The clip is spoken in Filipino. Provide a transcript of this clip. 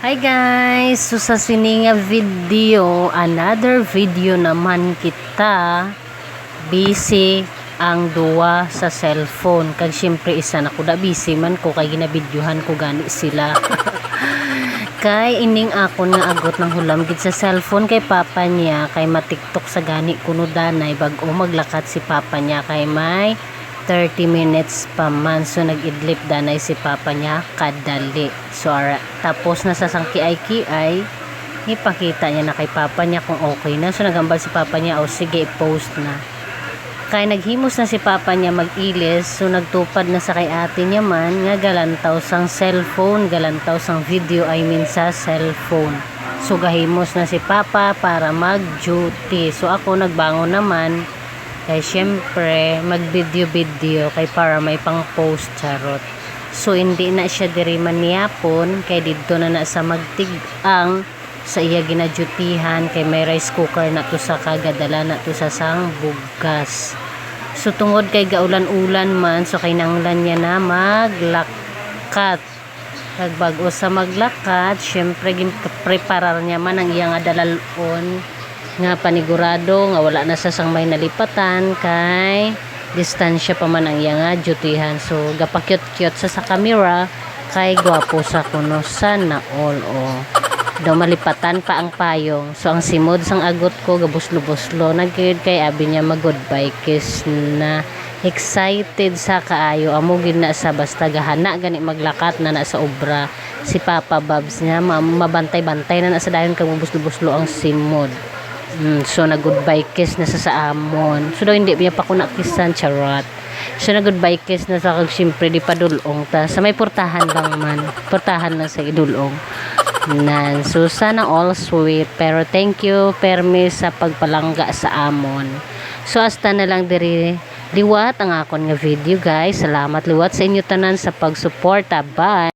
Hi guys! So sa sininga video, another video naman kita. Busy ang duwa sa cellphone. Kag syempre isa na ko da busy man ko kay ginabidyohan ko gani sila. Kay ining ako nga agot ng hulam gid sa cellphone kay papa niya kay matiktok sa gani kuno danay bag-o maglakat si papa niya kay may 30 minutes pa man. So nag-idlip danay si papa niya kadali. So tapos nasasangki-ay ipakita niya na kay papa niya kung okay na. So nagambal si papa niya, o sige i-post na. Kaya naghimos na si papa niya mag-ilis. So nagtupad na sa kay ate niya man nga galantaw sang cellphone, galantaw sang video, sa cellphone. So gahimos na si papa para mag-duty. So ako nagbangon naman kay syempre mag-video kay para may pang-post charot. So hindi na siya diri man niyapon kay didto na sa magtig-ang sa iya ginadutihan kay may rice cooker na to sa kagadala na to sa sang bugas. So tungod kay gaulan-ulan man, so kay nanglan niya na maglakat. Nagbago sa maglakat, syempre preparar niya man ang iya nga dalalon nga panigurado nga wala na sa sang may nalipatan kay distansya pa man ang iya nga dutihan. So gapakyot-kyot sa camera kay gwapo sa kuno sana all daw malipatan pa ang payong. So ang simod sang agot ko gabuslo-buslo nagkid kay abi niya mag goodbye kiss na. Excited sa kaayo amo gid na sa basta gahana gani maglakat na sa obra si Papa Babs niya mabantay-bantay na sa dayon kag buslo-buslo ang simod. So na goodbye kiss na sa amon. So daw hindi niya pa ko nakisan charot. So na goodbye kiss na sa kag syempre di padulong ta sa may portahan lang man. Portahan lang sa idulong. Nan, so sana all sweet, pero thank you permi sa pagpalangga sa amon. So hasta na lang diri liwat ang akon nga video guys. Salamat liwat sa inyo tanan sa pagsuporta. Bye.